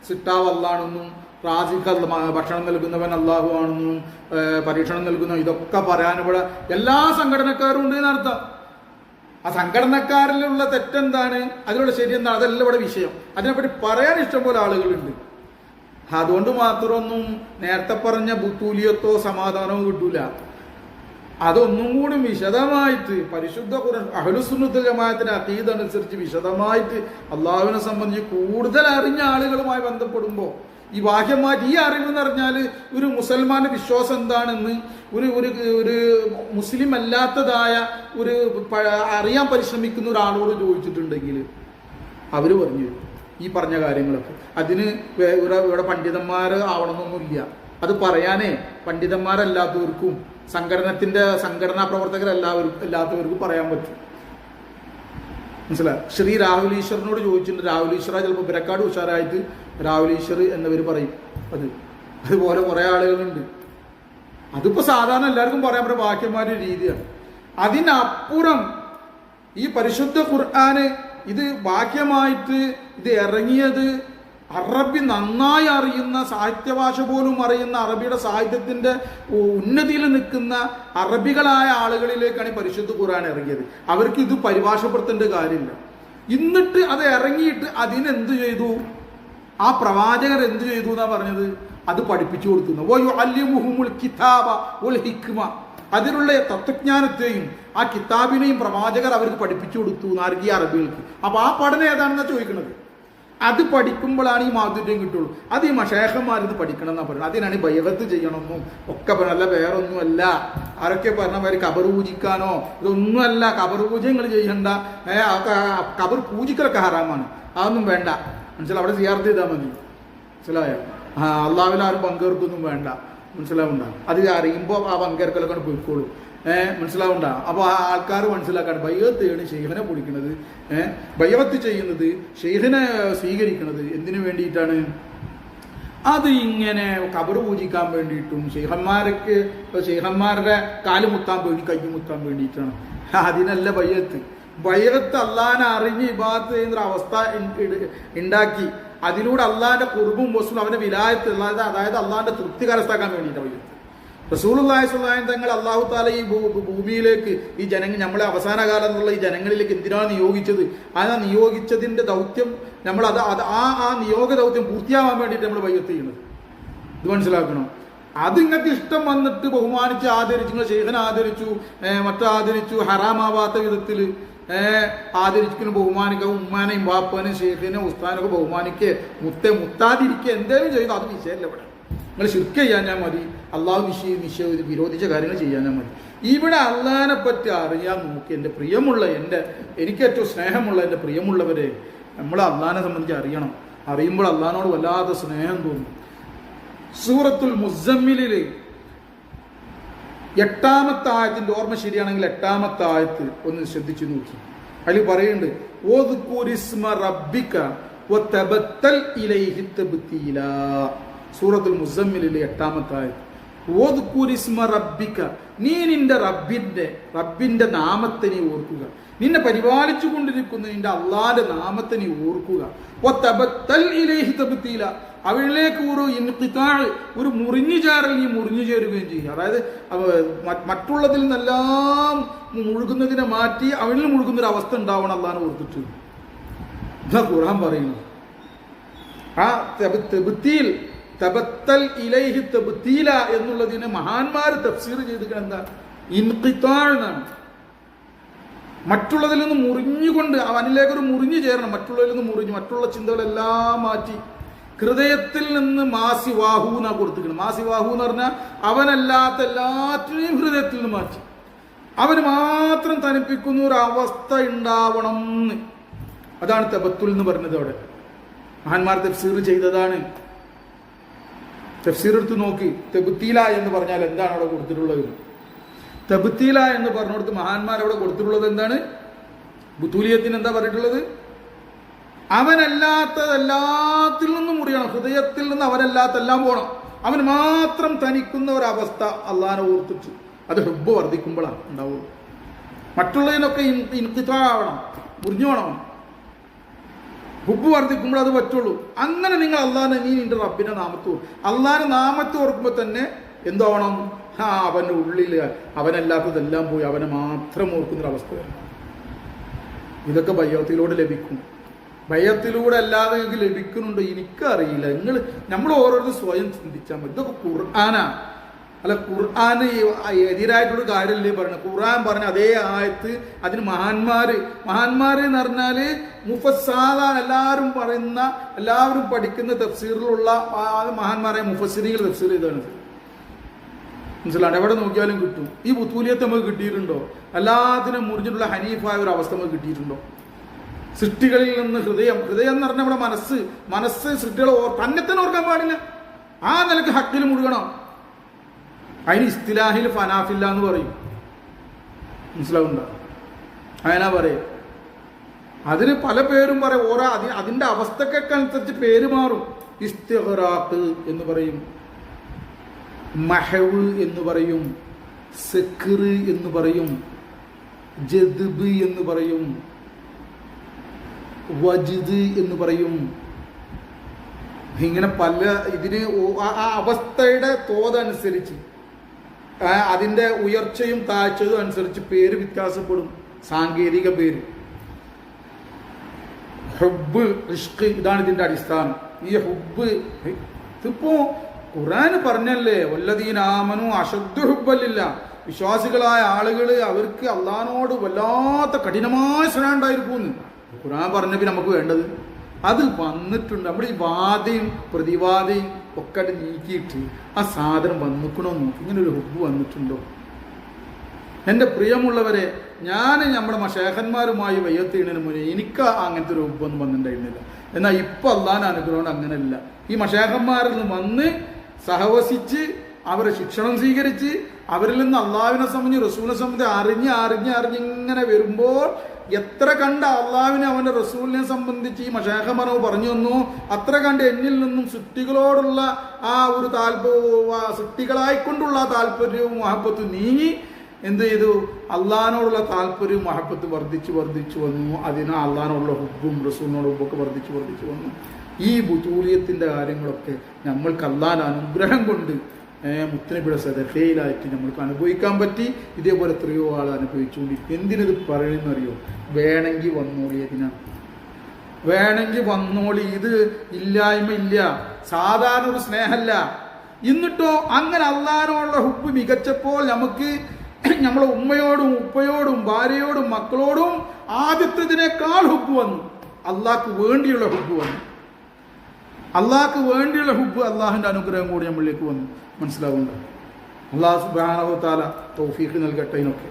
സിട്ടാവ് അല്ലാണെന്നും റാസിഖ് ഭക്ഷണം നൽകുന്നവൻ അള്ളാഹു ആണെന്നും പരീക്ഷണം നൽകുന്ന ഇതൊക്കെ പറയാൻ ഇവിടെ എല്ലാ സംഘടനക്കാരും ഉണ്ട് എന്നർത്ഥം. ആ സംഘടനക്കാരിലുള്ള തെറ്റെന്താണ്, അതിലുള്ള ശരി എന്താണ്, അതെല്ലാം ഇവിടെ വിഷയം. അതിനെപ്പറ്റി പറയാൻ ഇഷ്ടംപോലെ ആളുകളുണ്ട്. അതുകൊണ്ട് മാത്രമൊന്നും നേരത്തെ പറഞ്ഞ ബുത്തൂലിയത്തോ സമാധാനമോ കിട്ടൂല. അതൊന്നും കൂടി വിശദമായിട്ട് പരിശുദ്ധ ഖുർആൻ അഹ്ലുസുന്നത്തുൽ ജമാഅത്തിന്റെ അഖീദ അനുസരിച്ച് വിശദമായിട്ട് അള്ളാഹുവിനെ സംബന്ധിച്ച് കൂടുതൽ അറിഞ്ഞ ആളുകളുമായി ബന്ധപ്പെടുമ്പോൾ ഈ ബാഹ്യമായിട്ട് ഈ അറിവ് എന്ന് പറഞ്ഞാൽ ഒരു മുസൽമാന്റെ വിശ്വാസം എന്താണെന്ന് ഒരു ഒരു ഒരു മുസ്ലിം അല്ലാത്തതായ ഒരു അറിയാൻ പരിശ്രമിക്കുന്ന ഒരാളോട് ചോദിച്ചിട്ടുണ്ടെങ്കിൽ അവർ പറഞ്ഞു ഈ പറഞ്ഞ കാര്യങ്ങളൊക്കെ. അതിന് ഇവിടെ പണ്ഡിതന്മാർ ആവണമെന്നൊന്നുമില്ല. അത് പറയാനേ പണ്ഡിതന്മാരല്ലാത്തവർക്കും സംഘടനാ പ്രവർത്തകരല്ലാത്തവർക്കും പറയാൻ പറ്റും. മനസ്സിലായി? ശ്രീ രാഹുൽ ഈശ്വറിനോട് ചോദിച്ചിട്ടുണ്ട്. രാഹുൽ ഈശ്വര ചിലപ്പോൾ ബിരക്കാട് ഉഷാറായിട്ട് രാഹുൽ ഈശ്വർ എന്നവർ പറയും. അതുപോലെ കുറെ ആളുകളുണ്ട്. അതിപ്പോ സാധാരണ എല്ലാവർക്കും പറയാൻ പറ്റുന്ന വാക്യന്മാരുടെ രീതിയാണ്. അതിനപ്പുറം ഈ പരിശുദ്ധ ഖുർആന് ഇത് വാക്യമായിട്ട് ഇത് ഇറങ്ങിയത് അറബി നന്നായി അറിയുന്ന, സാഹിത്യഭാഷ പോലും അറിയുന്ന, അറബിയുടെ സാഹിത്യത്തിന്റെ ഉന്നതിയിൽ നിൽക്കുന്ന അറബികളായ ആളുകളിലേക്കാണ് ഈ പരിശുദ്ധ ഖുർആൻ ഇറങ്ങിയത്. അവർക്ക് ഇത് പരിഭാഷപ്പെടുത്തേണ്ട കാര്യമില്ല. എന്നിട്ട് അത് ഇറങ്ങിയിട്ട് അതിനെന്ത് ചെയ്തു? ആ പ്രവാചകർ എന്ത് ചെയ്തു എന്നാ പറഞ്ഞത്? അത് പഠിപ്പിച്ചു കൊടുക്കുന്നു. കിതാബ വൽ ഹിക്മ, അതിലുള്ള തത്വജ്ഞാനത്തെയും ആ കിതാബിനെയും പ്രവാചകർ അവർക്ക് പഠിപ്പിച്ചു കൊടുത്തു നാർഗീയ അറബികൾക്ക്. അപ്പൊ ആ പഠനം ഏതാണെന്നാ ചോദിക്കുന്നത്. അത് പഠിക്കുമ്പോഴാണ് ഈ മാധുര്യം കിട്ടുള്ളൂ. അത് ഈ മശേഖന്മാർ ഇത് പഠിക്കണം എന്നാ പറയുന്നത്. അതിനാണ് ബൈഅത്ത് ചെയ്യണമെന്നും ഒക്കെ പറഞ്ഞല്ല, വേറൊന്നുമല്ല. ആരൊക്കെ പറഞ്ഞവർ കബർ പൂജിക്കാനോ ഇതൊന്നുമല്ല. കബർ പൂജ നിങ്ങൾ ചെയ്യണ്ട. കബർ പൂജിക്കലൊക്കെ ഹറാമാണ്. അതൊന്നും വേണ്ട. മനസ്സിലാവും? അവിടെ സിയാർത്ത് ചെയ്താൽ മതി. മനസ്സിലായോ? അള്ളാഹുവിൽ ആരും പങ്കെടുക്കൊന്നും വേണ്ട. മനസ്സിലാവുണ്ടാവും? അത് അറിയുമ്പോൾ ആ പങ്കേർക്കലൊക്കെ പോയിക്കോളൂ. മനസ്സിലാവുണ്ടാവും? അപ്പോൾ ആ ആൾക്കാർ മനസ്സിലാക്കാണ് ബൈഅത്താണ് ഷെയ്ഖിനെ പൊടിക്കുന്നത്, ബൈഅത്ത് ചെയ്യുന്നത്, ഷെയ്ഖിനെ സ്വീകരിക്കുന്നത് എന്തിനു വേണ്ടിയിട്ടാണ്? അത് ഇങ്ങനെ കബർ പൂജിക്കാൻ വേണ്ടിയിട്ടും ഷെയ്ഖന്മാരുടെ കാല് മുത്താൻ വേണ്ടി, കൈ മുത്താൻ വേണ്ടിയിട്ടാണ്. അതിനല്ല ബൈഅത്ത്. ബൈഅത്ത് അള്ളാഹിനെ അറിഞ്ഞ് ഇബാദത്ത് ചെയ്യുന്ന അവസ്ഥ ഉണ്ടാക്കി അതിലൂടെ അള്ളാഹിന്റെ കുർബും വസ്തുവും അവന്റെ വിലായത്ത്, അതായത് അള്ളാഹിന്റെ തൃപ്തി കരസ്ഥാക്കാൻ വേണ്ടിയിട്ടാണ് ബൈഅത്ത്. റസൂലുള്ളാഹി സ്വല്ലല്ലാഹു അലൈഹി വസല്ലം തങ്ങൾ അല്ലാഹു തആല ഈ ഭൂമിയിലേക്ക് ഈ നമ്മളെ അവസാന കാലം എന്നുള്ള ഈ ജനങ്ങളിലേക്ക് എന്തിനാണ് നിയോഗിച്ചത്? ആ നിയോഗിച്ചതിന്റെ ദൗത്യം നമ്മൾ ആ നിയോഗ ദൗത്യം പൂർത്തിയാവാൻ വേണ്ടിയിട്ട് നമ്മൾ ബൈഅത്ത് ചെയ്യുന്നത്. ഇത് മനസ്സിലാക്കണം. അത് ഇങ്ങനത്തെ ഇഷ്ടം വന്നിട്ട് ബഹുമാനിച്ച് ആദരിച്ചു, നിങ്ങൾ ഷെയ്ഖിനെ ആദരിച്ചു, ആദരിച്ചു, ഹറാമാവാത്ത വിധത്തിൽ ആദരിക്കുന്ന ബഹുമാനിക്കുക, ഉമ്മാനെയും ബാപ്പനെയും ഷെയ്ഖിനെ ഉസ്താനൊക്കെ ബഹുമാനിക്കുക, മുത്താതിരിക്കുക, എന്തേലും ചെയ്തു അത് വിഷയമല്ല. ഇവിടെ നിങ്ങൾ ശിർക്ക് ചെയ്യാൻ മതി, അള്ളാഹു വിരോധിച്ച കാര്യങ്ങൾ ചെയ്യാൻ മതി. ഇവിടെ അള്ളാഹിനെ പറ്റി അറിയാൻ നോക്കി എൻ്റെ പ്രിയമുള്ള എനിക്ക് ഏറ്റവും സ്നേഹമുള്ള എൻ്റെ പ്രിയമുള്ളവരെ, നമ്മൾ അള്ളാഹിനെ സംബന്ധിച്ച് അറിയണം. അറിയുമ്പോൾ അള്ളാഹിനോട് വല്ലാത്ത സ്നേഹം തോന്നും. സൂറത്തുൽ മുസമ്മിലില് 8-ാമത്തെ ആയത്തിന്റെ ഓർമ്മ ശരിയാണെങ്കിൽ 8-ാമത്തെ ആയത്ത് ഒന്ന് ശ്രദ്ധിച്ചു നോക്കി. അതിൽ പറയുന്നുണ്ട് സൂറത്തുൽ മുസമ്മിലിലെ 8-ാമത്തെ ആയത്ത്. നീ നിന്റെ റബ്ബിന്റെ നാമത്തെ നീ ഓർക്കുക, നിന്നെ പരിപാലിച്ചു കൊണ്ടിരിക്കുന്ന നിന്റെ അള്ളാന്റെ നാമത്തെ നീ ഓർക്കുക. അവളിലേക്ക് ഒരു മുറിഞ്ഞു ചേരൽ നീ മുറിഞ്ഞു ചേരുകയും ചെയ്യുക. അതായത് മറ്റുള്ളതിൽ നിന്നെല്ലാം മുഴുകുന്നതിനെ മാറ്റി അവളിൽ മുഴുകുന്ന ഒരു അവസ്ഥ ഉണ്ടാവണം അള്ളാനെ ഓർത്തിട്ട്. ഇതാ ഖുർആൻ പറയുന്നു. ആ തബ്തീൽ തബത്തൽ ഇലൈഹി തബ്തീല എന്നുള്ളതിന് മഹാന്മാർ തഫ്സീർ ചെയ്തിരിക്കുന്നത് എന്താ? ഇൻഖിതാഅ് എന്നാണ്. മറ്റുള്ളതിൽ നിന്ന് മുറിഞ്ഞുകൊണ്ട് അവനിലേക്കൊരു മുറിഞ്ഞു ചേരണം. മറ്റുള്ളതിൽ നിന്ന് മുറിഞ്ഞു മറ്റുള്ള ചിന്തകളെല്ലാം മാറ്റി ഹൃദയത്തിൽ നിന്ന് മാസിവാഹു എന്നാ കൊടുത്തിരിക്കണം. മാസിവാഹു എന്ന് പറഞ്ഞാൽ അവനല്ലാത്ത എല്ലാറ്റിനെയും ഹൃദയത്തിൽ നിന്ന് മാറ്റി അവന് മാത്രം തനിപ്പിക്കുന്ന ഒരു അവസ്ഥ ഉണ്ടാവണം. അതാണ് തബത്തുൽ എന്ന് പറഞ്ഞത്. അവിടെ മഹാന്മാർ തഫ്സീർ ചെയ്തതാണ്. തഫ്സീർ എടുത്ത് നോക്കി. തബ്തീല എന്ന് പറഞ്ഞാൽ എന്താണ് അവിടെ കൊടുത്തിട്ടുള്ളത്? തബ്തീല എന്ന് പറഞ്ഞുകൊടുത്ത് മഹാന്മാർ അവിടെ കൊടുത്തിട്ടുള്ളത് എന്താണ്? ബുത്തൂലിയത്തിന് എന്താ പറഞ്ഞിട്ടുള്ളത്? അവനല്ലാത്ത എല്ലാത്തിൽ നിന്നും മുറിയണം. ഹൃദയത്തിൽ നിന്ന് അവനല്ലാത്തെല്ലാം പോകണം. അവൻ മാത്രം തനിക്കുന്ന ഒരവസ്ഥ അള്ളാനെ ഓർത്തിച്ചു. അത് ഹുബ്ബ് വർദ്ധിക്കുമ്പോഴാണ് ഉണ്ടാവുള്ളൂ. മറ്റുള്ളതിനൊക്കെ ഇൻഖിതാഅ് ആവണം, മുറിഞ്ഞു പോകണം. ഹുബ്ബ് വർദ്ധിക്കുമ്പോൾ അത് പറ്റുള്ളൂ. അങ്ങനെ നിങ്ങൾ അള്ളാഹിനെ നീ നിന്റെ റബ്ബിന്റെ നാമത്ത് അള്ളാഹിന്റെ നാമത്ത് ഓർക്കുമ്പോൾ തന്നെ എന്താവണം? അവന്റെ ഉള്ളിൽ അവനല്ലാത്തതെല്ലാം പോയി അവനെ മാത്രം ഓർക്കുന്നൊരവസ്ഥ വരണം. ഇതൊക്കെ ബയ്യത്തിലൂടെ ലഭിക്കും. ബയ്യത്തിലൂടെ അല്ലാതെ നിങ്ങൾക്ക് ലഭിക്കുന്നുണ്ടോ എനിക്കറിയില്ല. നമ്മൾ ഓരോരുത്തർ സ്വയം ചിന്തിച്ചാൽ മതി. ഇതൊക്കെ ഖുർആനാ. അല്ല, ഖുർആന് എതിരായിട്ടുള്ള കാര്യമല്ലേ പറയുന്നത്? ഖുർആൻ പറഞ്ഞ അതേ ആയത്ത് അതിന് മഹാന്മാര് എന്ന് പറഞ്ഞാല് മുഫസ്സാദാൻ എല്ലാവരും പറയുന്ന എല്ലാവരും പഠിക്കുന്ന തഫ്സീറിലുള്ള മഹാന്മാരായ മുഫസ്സിരീങ്ങൾ തഫ്സീർ ചെയ്താണ്. മനസ്സിലാണ്? എവിടെ നോക്കിയാലും കിട്ടും. ഈ ബുത്തൂലിയത്ത് നമുക്ക് കിട്ടിയിട്ടുണ്ടോ? എല്ലാത്തിനും മുറിഞ്ഞിട്ടുള്ള ഹനീഫായ ഒരു അവസ്ഥ നമുക്ക് കിട്ടിയിട്ടുണ്ടോ? സൃഷ്ടികളിൽ നിന്ന് ഹൃദയം എന്ന് പറഞ്ഞാൽ നമ്മുടെ മനസ്സ് സൃഷ്ടികളെ തന്നെ ഓർക്കാൻ പാടില്ല. ആ നിലക്ക് ഹക്കിൽ മുഴുകണം. അതിന് ഇസ്തിലാഹിൽ ഫനാഫില്ല എന്ന് പറയും. മനസ്സിലാവുണ്ടോ? അതിനാ പറയും. അതിന് പല പേരും പറയും. അതിന്റെ അവസ്ഥക്കൊക്കെ അനുസരിച്ച് പേര് മാറും. ഇസ്തിഗ്റാഖ് എന്ന് പറയും, മഹവ് എന്ന് പറയും, സക്ർ എന്ന് പറയും, ജദ്ബ് എന്ന് പറയും, വജ്ദ് എന്ന് പറയും. ഇങ്ങനെ പല ഇതിന് ആ അവസ്ഥയുടെ തോതനുസരിച്ച് അതിന്റെ ഉയർച്ചയും താഴ്ചയും അനുസരിച്ച് പേര് വ്യത്യാസപ്പെടും. സാങ്കേതിക പേര്. ഹുബ്ബ്, ഇഷ്ഖ്, ഇതാണ് ഇതിന്റെ അടിസ്ഥാനം. ഈ ഹുബ്ബ് ഇതിപ്പോ ഖുർആന് പറഞ്ഞല്ലേ, വല്ലദീന ആമനു അശദ്ദു ഹുബ്ബല്ലില്ല. വിശ്വാസികളായ ആളുകൾ അവർക്ക് അള്ളാഹിനോട് വല്ലാത്ത കഠിനമായ സ്നേഹം ഉണ്ടായിരിക്കും. ഖുർആൻ പറഞ്ഞപ്പോൾ നമുക്ക് വേണ്ടത് അത് വന്നിട്ടുണ്ട്. നമ്മുടെ ഈ വാദയും പ്രതിവാദയും ഒക്കെ നീക്കിയിട്ട് ആ സാധനം വന്നിക്കണോ നോക്കി. ഇങ്ങനെ ഒരു ഹുബ്ബ് വന്നിട്ടുണ്ടോ? എൻ്റെ പ്രിയമുള്ളവരെ, ഞാൻ നമ്മുടെ മശേഖന്മാരുമായി വയ്യത്തീണതിന് മുന്നേ എനിക്ക് അങ്ങനത്തെ ഒരു ഹുബ്ബൊന്നും വന്നിട്ടുണ്ടായിരുന്നില്ല. എന്നാൽ ഇപ്പം അള്ളാഹിന്റെ അനുഗ്രഹം കൊണ്ട് അങ്ങനെയല്ല. ഈ മശേഖന്മാരിൽ നിന്ന് വന്ന് സഹവസിച്ച് അവരെ ശിക്ഷണം സ്വീകരിച്ച് അവരിൽ നിന്ന് അള്ളാഹുവിനെ സംബന്ധിച്ച് റസൂലിനെ സംബന്ധിച്ച് അറിഞ്ഞ് ഇങ്ങനെ വരുമ്പോൾ എത്ര കണ്ട അള്ളാഹുവിനെ അവന്റെ റസൂലിനെ സംബന്ധിച്ച് ഈ മശാഖമറവ് പറഞ്ഞു തന്നു, അത്ര കണ്ട് എന്നിൽ നിന്നും സൃഷ്ടികളോടുള്ള ആ ഒരു സൃഷ്ടികളായിക്കൊണ്ടുള്ള താല്പര്യവും മഹബത്തും നീങ്ങി എന്ത് ചെയ്തു? അള്ളാഹിനോടുള്ള താല്പര്യവും മഹബത്ത് വർദ്ധിച്ചു വന്നു. അതിന് അള്ളാഹിനോടുള്ള ഹുബ്ബും റസൂലിനോട് ഹുബ്ബൊക്കെ വർദ്ധിച്ചു വന്നു. ഈ ബുതൂലിയത്തിന്റെ കാര്യങ്ങളൊക്കെ നമ്മൾക്ക് അള്ളാഹിന്റെ അനുഗ്രഹം കൊണ്ട് മുത്തനബിയുടെ സദഖയിലായിട്ട് നമ്മൾക്ക് അനുഭവിക്കാൻ പറ്റി. ഇതേപോലെ എത്രയോ ആൾ അനുഭവിച്ചുകൊണ്ടിരിക്കും. എന്തിനത് പറയുന്നറിയോ? വേണമെങ്കിൽ വന്നോളി. വേണമെങ്കിൽ വന്നോളി. ഇത് ഇല്ലായ്മ ഇല്ല, സാധാരണ ഒരു സ്നേഹമല്ല. എന്നിട്ടോ അങ്ങനെ അള്ളാഹിനോടുള്ള ഹുബ്ബ് മികച്ചപ്പോൾ നമുക്ക് നമ്മളെ ഉമ്മയോടും ഉപ്പയോടും ഭാര്യയോടും മക്കളോടും ആദ്യത്തേതിനേക്കാൾ ഹുബ്ബ് വന്നു. അള്ളാഹ്ക്ക് വേണ്ടിയുള്ള ഹുബ്ബ് വന്നു. അള്ളാഹ്ക്ക് വേണ്ടിയുള്ള ഹുബ്ബ്, അള്ളാഹിന്റെ അനുഗ്രഹം കൂടി നമ്മളിലേക്ക് വന്നു. മനസ്സിലാവുന്നുണ്ടോ? അള്ളാഹു സുബ്ഹാനഹു വ തആല തൗഫീഖ് നൽകട്ടെ ഇതിനൊക്കെ.